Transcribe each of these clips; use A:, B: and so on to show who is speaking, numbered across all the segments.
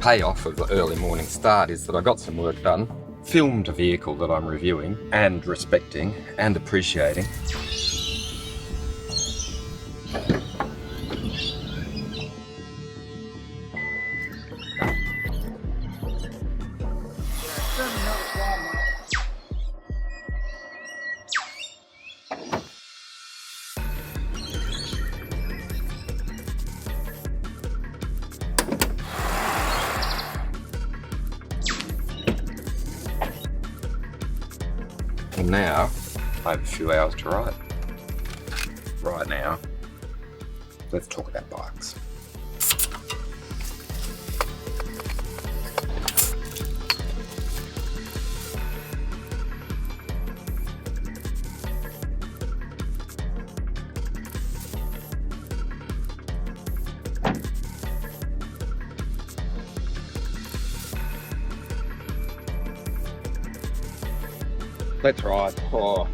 A: payoff of the early morning start is that I got some work done, filmed a vehicle that I'm reviewing and respecting and appreciating. And now, I have a few hours to ride. Right now, let's talk about bikes. Let's ride. Oh.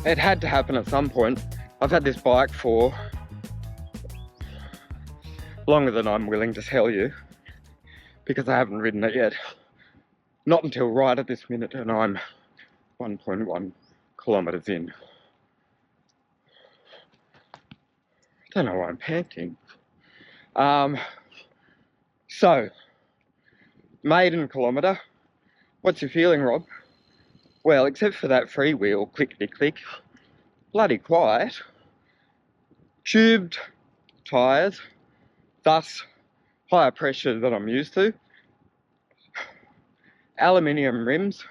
A: It had to happen at some point. I've had this bike for longer than I'm willing to tell you because I haven't ridden it yet. Not until right at this minute, and I'm 1.1 kilometers in. Don't know why I'm panting. So, maiden kilometre. What's your feeling, Rob? Well, except for that freewheel clickety-click, bloody quiet. Tubed tyres, thus higher pressure than I'm used to. Aluminium rims.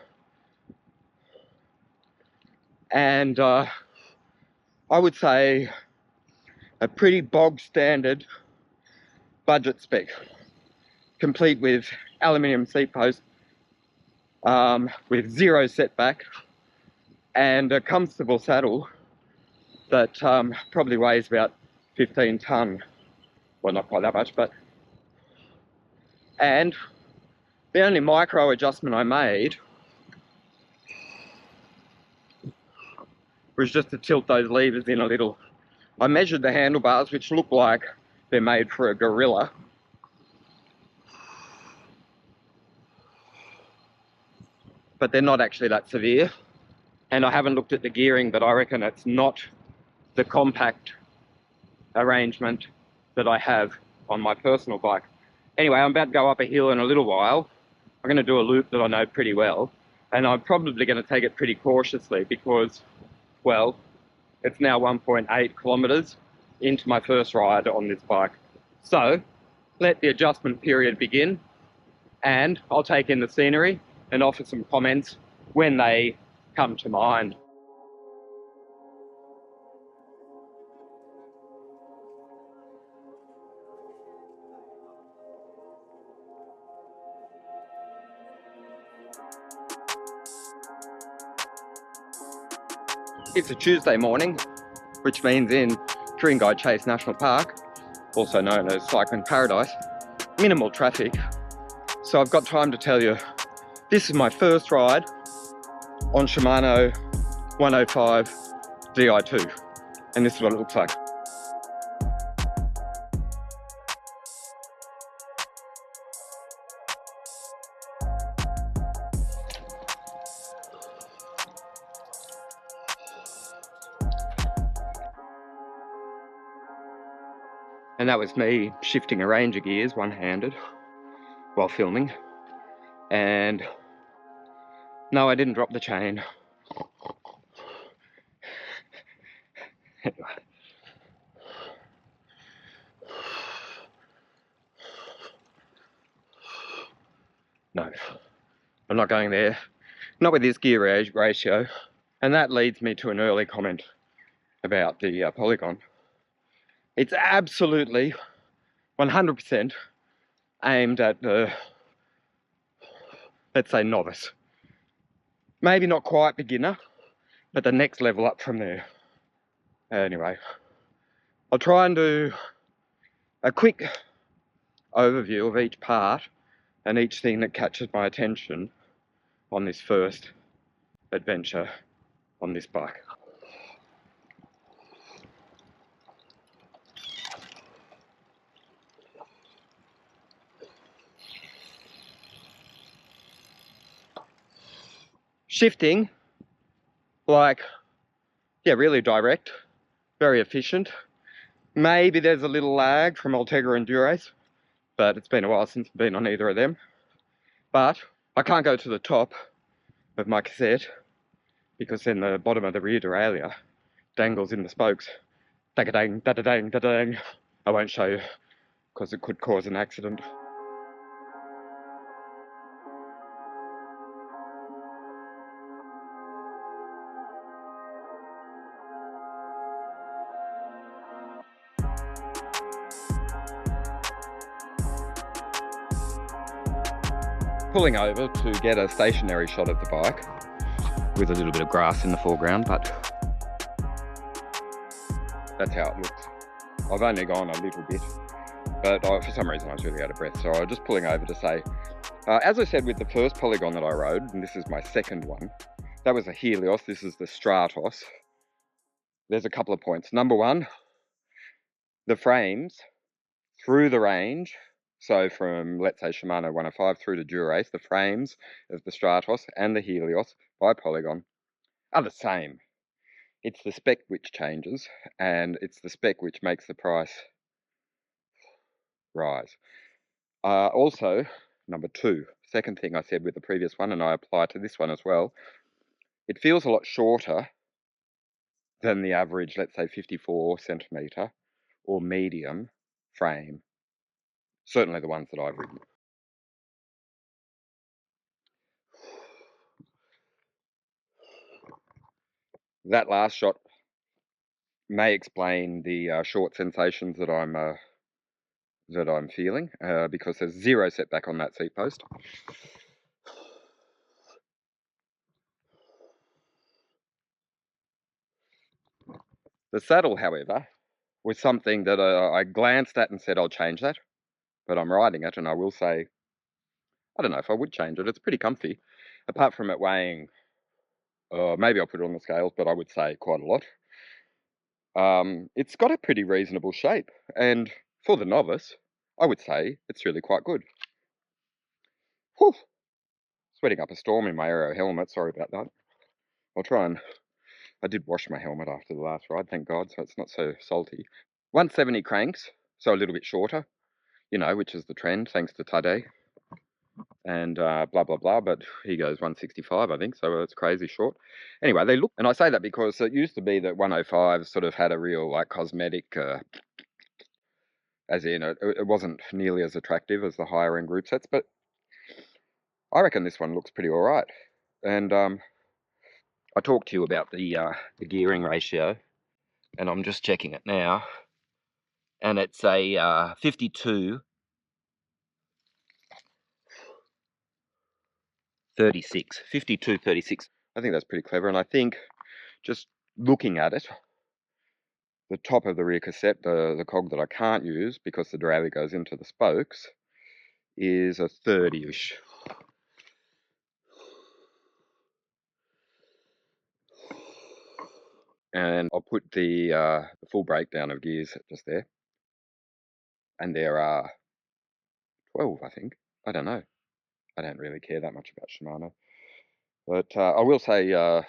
A: And I would say a pretty bog standard budget spec, complete with aluminium seat posts, with zero setback, and a comfortable saddle that probably weighs about 15 tonne. Well, not quite that much, but... And the only micro adjustment I made was just to tilt those levers in a little. I measured the handlebars, which look like they're made for a gorilla. But they're not actually that severe. And I haven't looked at the gearing, but I reckon it's not the compact arrangement that I have on my personal bike. Anyway, I'm about to go up a hill in a little while. I'm going to do a loop that I know pretty well, and I'm probably going to take it pretty cautiously because, well, it's now 1.8 kilometers into my first ride on this bike. So, let the adjustment period begin, and I'll take in the scenery and offer some comments when they come to mind. It's a Tuesday morning, which means in Ku-Ring-Gai Chase National Park, also known as Cycling Paradise, minimal traffic. So I've got time to tell you, this is my first ride on Shimano 105 Di2, and this is what it looks like. And that was me shifting a range of gears one-handed while filming. And no, I didn't drop the chain. No, I'm not going there. Not with this gear ratio. And that leads me to an early comment about the Polygon. It's absolutely 100% aimed at the, let's say, novice. Maybe not quite beginner, but the next level up from there. Anyway, I'll try and do a quick overview of each part and each thing that catches my attention on this first adventure on this bike. Shifting, like, yeah, really direct, very efficient. Maybe there's a little lag from Ultegra and Durace, but it's been a while since I've been on either of them. But I can't go to the top of my cassette because then the bottom of the rear derailleur dangles in the spokes. Da-da-dang, da-da-dang, da-da-dang. I won't show you because it could cause an accident. Pulling over to get a stationary shot of the bike with a little bit of grass in the foreground, but that's how it looks. I've only gone a little bit, but for some reason I was really out of breath, so I was just pulling over to say, as I said with the first Polygon that I rode, and this is my second one, that was a Helios, this is the Strattos. There's a couple of points. Number one, the frames through the range, so from, let's say, Shimano 105 through to Durace, the frames of the Strattos and the Helios by Polygon are the same. It's the spec which changes, and it's the spec which makes the price rise. Also, number two, second thing I said with the previous one, and I apply to this one as well, it feels a lot shorter than the average, let's say 54 centimetre or medium frame. Certainly the ones that I've ridden. That last shot may explain the short sensations that I'm feeling because there's zero setback on that seat post. The saddle, however, was something that I glanced at and said I'll change that, but I'm riding it and I will say, I don't know if I would change it. It's pretty comfy, apart from it weighing, maybe I'll put it on the scales, but I would say quite a lot. It's got a pretty reasonable shape, and for the novice, I would say it's really quite good. Whew. Sweating up a storm in my aero helmet, sorry about that. I'll try and, I did wash my helmet after the last ride, thank God, so it's not so salty. 170 cranks, so a little bit shorter, you know, which is the trend, thanks to Tade. And blah, blah, blah, but he goes 165, I think, so it's crazy short. Anyway, they look, and I say that because it used to be that 105 sort of had a real, like, cosmetic, as in, it wasn't nearly as attractive as the higher end group sets, but I reckon this one looks pretty all right. And I talked to you about the gearing ratio, and I'm just checking it now, and it's a 52 36. I think that's pretty clever, and I think just looking at it, the top of the rear cassette, the cog that I can't use because the derailleur goes into the spokes, is a 30-ish. And I'll put the full breakdown of gears just there. And there are 12, I think. I don't know. I don't really care that much about Shimano. But I will say, you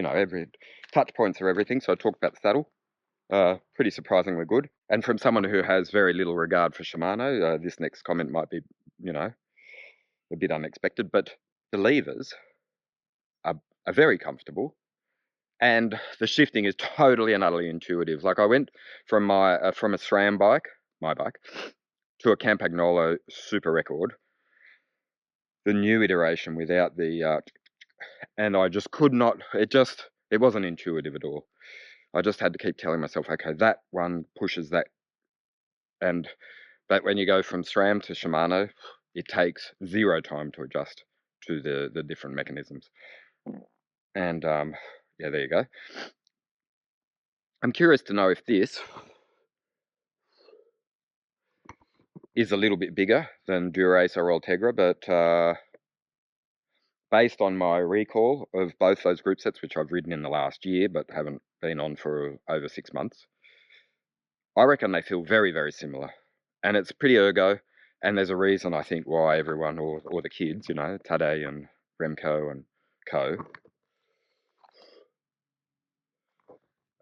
A: know, every touch points are everything. So I talked about the saddle. Pretty surprisingly good. And from someone who has very little regard for Shimano, this next comment might be, you know, a bit unexpected. But the levers are very comfortable. And the shifting is totally and utterly intuitive. Like I went from a SRAM bike, my bike, to a Campagnolo Super Record, the new iteration without the, and I just could not, it wasn't intuitive at all. I just had to keep telling myself, okay, that one pushes that. But when you go from SRAM to Shimano, it takes zero time to adjust to the different mechanisms. And yeah, there you go. I'm curious to know if this is a little bit bigger than Dura-Ace or Ultegra, but based on my recall of both those group sets, which I've ridden in the last year but haven't been on for over 6 months, I reckon they feel very, very similar. And it's pretty ergo, and there's a reason, I think, why everyone, or the kids, you know, Tadej and Remco and co,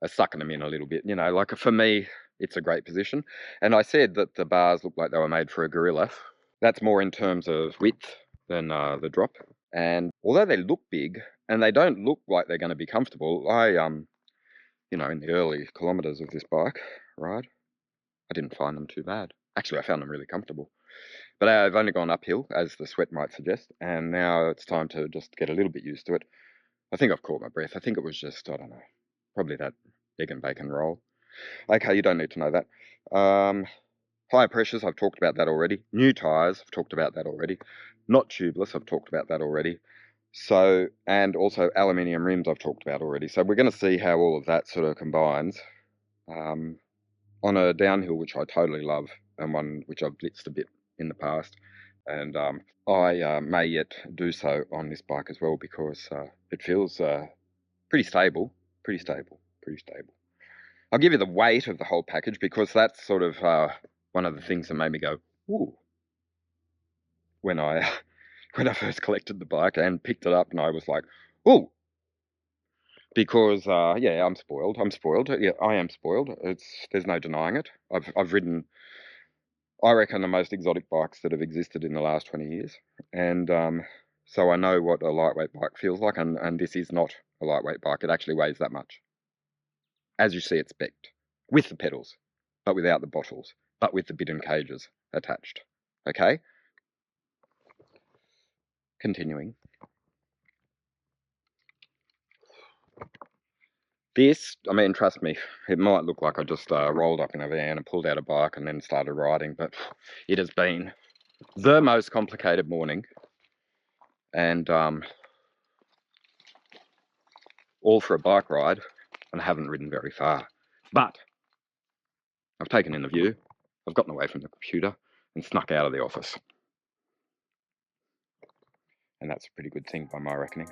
A: are sucking them in a little bit. You know, like for me, it's a great position. And I said that the bars look like they were made for a gorilla. That's more in terms of width than the drop. And although they look big and they don't look like they're going to be comfortable, you know, in the early kilometers of this bike ride, I didn't find them too bad. Actually, I found them really comfortable. But I've only gone uphill, as the sweat might suggest, and now it's time to just get a little bit used to it. I think I've caught my breath. I think it was just, I don't know, probably that egg and bacon roll. Okay, you don't need to know that. Higher pressures, I've talked about that already. New tyres, I've talked about that already. Not tubeless, I've talked about that already. So, and also aluminium rims, I've talked about already. So we're going to see how all of that sort of combines on a downhill, which I totally love, and one which I've blitzed a bit in the past. And I may yet do so on this bike as well, because it feels pretty stable, pretty stable, pretty stable. I'll give you the weight of the whole package, because that's sort of one of the things that made me go, ooh, when I first collected the bike and picked it up, and I was like, ooh, because yeah, I'm spoiled. Yeah, I am spoiled. There's no denying it. I've ridden, I reckon, the most exotic bikes that have existed in the last 20 years, and so I know what a lightweight bike feels like, and this is not a lightweight bike. It actually weighs that much, as you see it spec'd, with the pedals, but without the bottles, but with the bit and cages attached. Okay? Continuing. This, I mean, trust me, it might look like I just rolled up in a van and pulled out a bike and then started riding, but it has been the most complicated morning, and all for a bike ride, and I haven't ridden very far. But I've taken in the view, I've gotten away from the computer and snuck out of the office. And that's a pretty good thing by my reckoning.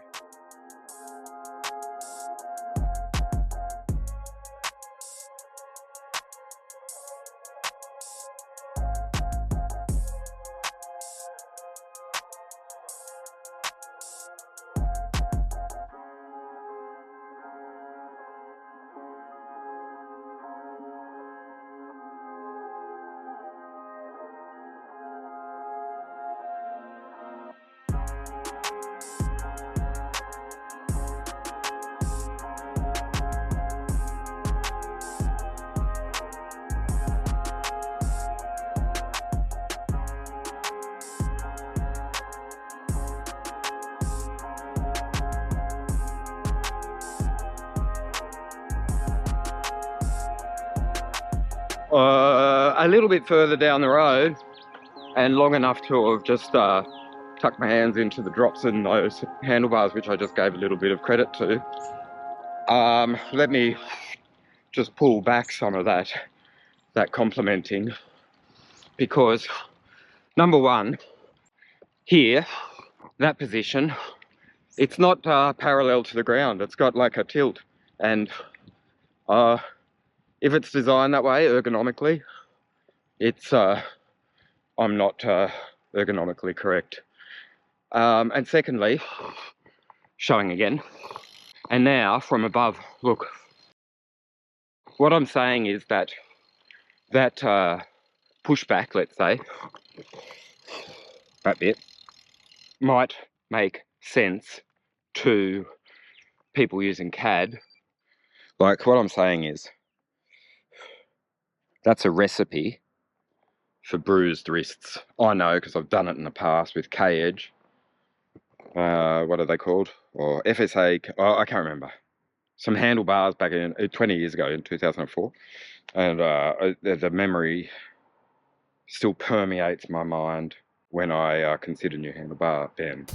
A: A little bit further down the road, and long enough to have just tucked my hands into the drops in those handlebars, which I just gave a little bit of credit to. Let me just pull back some of that complimenting, because number one, here, that position, it's not parallel to the ground. It's got like a tilt, and if it's designed that way ergonomically, it's I'm not ergonomically correct. And secondly, showing again, and now from above, look, what I'm saying is that pushback, let's say, that bit, might make sense to people using CAD. Like, what I'm saying is, that's a recipe for bruised wrists. I know, because I've done it in the past with K-Edge. What are they called? Or FSA, oh, I can't remember. Some handlebars back in 20 years ago, in 2004. And the memory still permeates my mind when I consider new handlebar bends.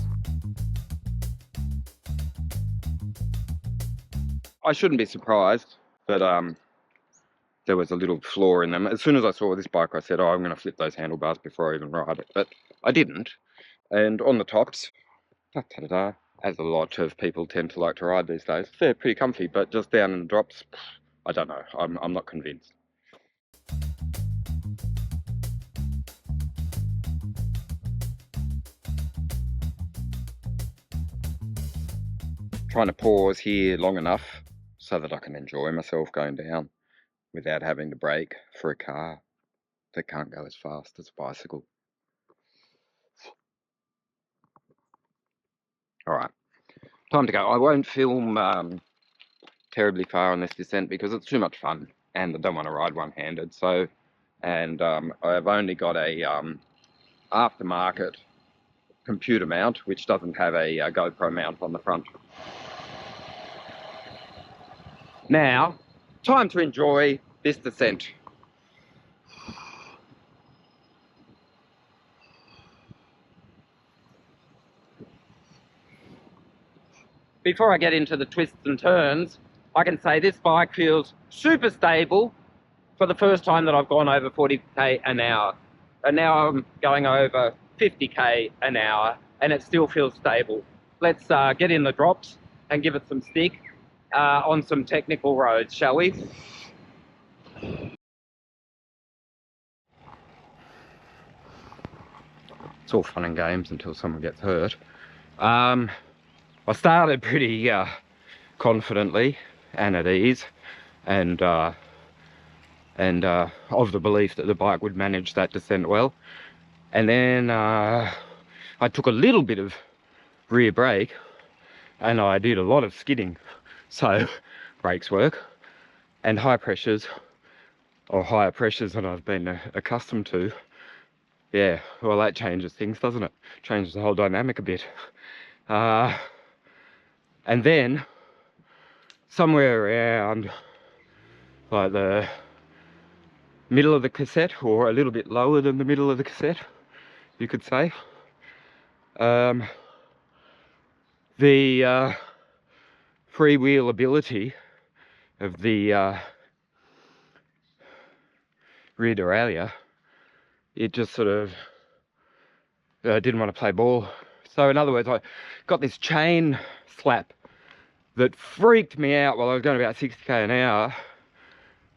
A: I shouldn't be surprised that there was a little flaw in them. As soon as I saw this bike, I said, oh, I'm going to flip those handlebars before I even ride it. But I didn't. And on the tops, ta-da-da, as a lot of people tend to like to ride these days, they're pretty comfy, but just down in the drops, I don't know. I'm not convinced. Trying to pause here long enough so that I can enjoy myself going down without having to brake for a car that can't go as fast as a bicycle. All right, time to go. I won't film terribly far on this descent because it's too much fun and I don't want to ride one-handed. So, and I've only got a aftermarket computer mount which doesn't have a GoPro mount on the front. Now, time to enjoy this descent. Before I get into the twists and turns, I can say this bike feels super stable for the first time that I've gone over 40k an hour. And now I'm going over 50k an hour and it still feels stable. Let's get in the drops and give it some stick on some technical roads, shall we? It's all fun and games until someone gets hurt. I started pretty confidently and at ease, and of the belief that the bike would manage that descent well. And then I took a little bit of rear brake and I did a lot of skidding. So brakes work, and high pressures, or higher pressures than I've been accustomed to. Yeah, well, that changes things, doesn't it? Changes the whole dynamic a bit. And then somewhere around like the middle of the cassette, or a little bit lower than the middle of the cassette, you could say, the freewheel ability of the rear derailleur, it just sort of didn't want to play ball. So in other words, I got this chain slap that freaked me out while I was going about 60k an hour,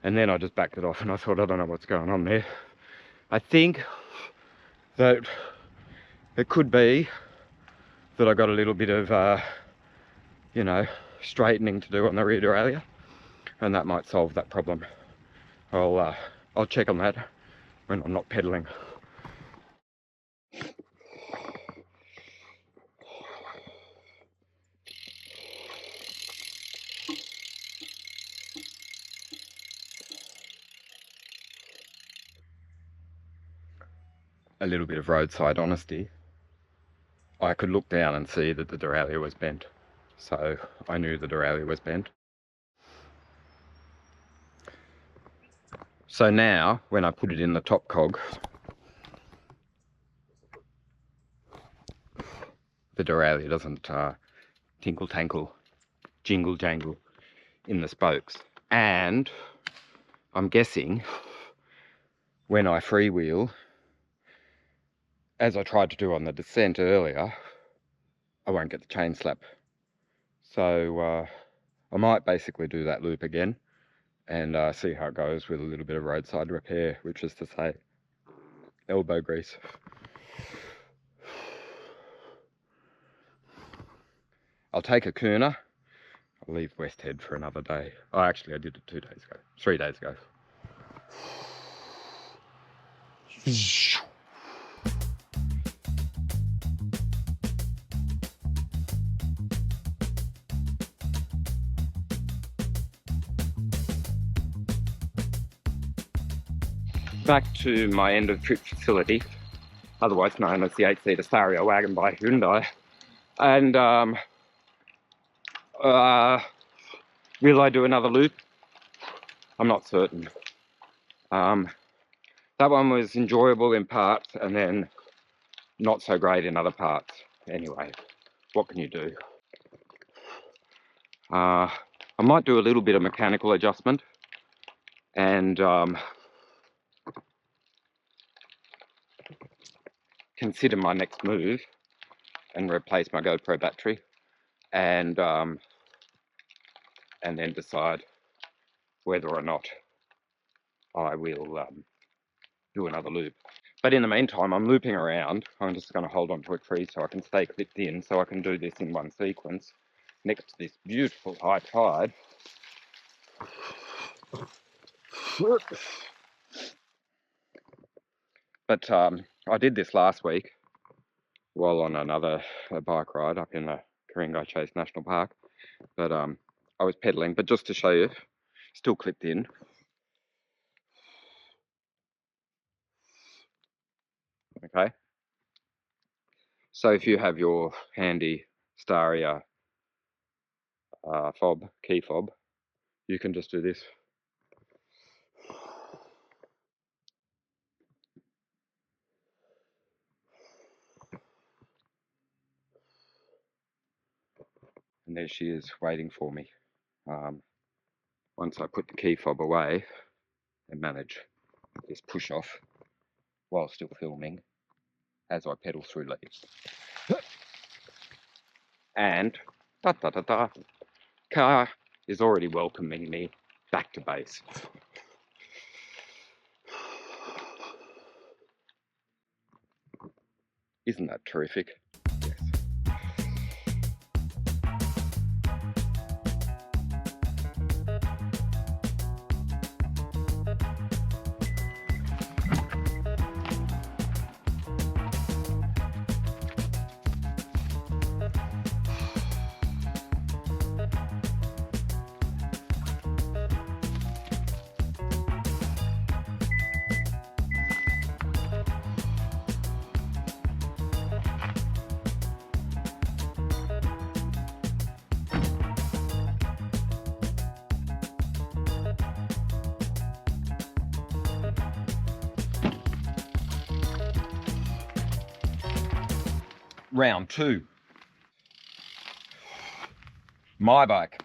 A: and then I just backed it off and I thought, I don't know what's going on there. I think that it could be that I got a little bit of you know, straightening to do on the rear derailleur, and that might solve that problem. I'll check on that when I'm not pedaling. A little bit of roadside honesty. I could look down and see that the derailleur was bent, so I knew the derailleur was bent. So now, when I put it in the top cog, the derailleur doesn't tinkle tankle, jingle jangle. in the spokes. And I'm guessing when I freewheel, as I tried to do on the descent earlier, I won't get the chain slap. So I might basically do that loop again and see how it goes with a little bit of roadside repair, which is to say elbow grease. I'll take Akuna. I'll leave West Head for another day. Oh, actually I did it 3 days ago. Back to my end of trip facility, otherwise known as the 8-seater Staria wagon by Hyundai. And will I do another loop? I'm not certain. That one was enjoyable in parts and then not so great in other parts. Anyway, what can you do? I might do a little bit of mechanical adjustment and consider my next move and replace my GoPro battery and then decide whether or not I will do another loop. But in the meantime, I'm looping around. I'm just going to hold onto a tree so I can stay clipped in, so I can do this in one sequence next to this beautiful high tide. But I did this last week while on another bike ride up in the Ku-Ring-Gai National Park. But I was pedaling, but just to show you, still clipped in. Okay. So if you have your handy Staria fob, key fob, you can just do this. And there she is waiting for me. Once I put the key fob away and manage this push off while still filming as I pedal through leaves. And car is already welcoming me back to base. Isn't that terrific? Yes. Round 2. My bike.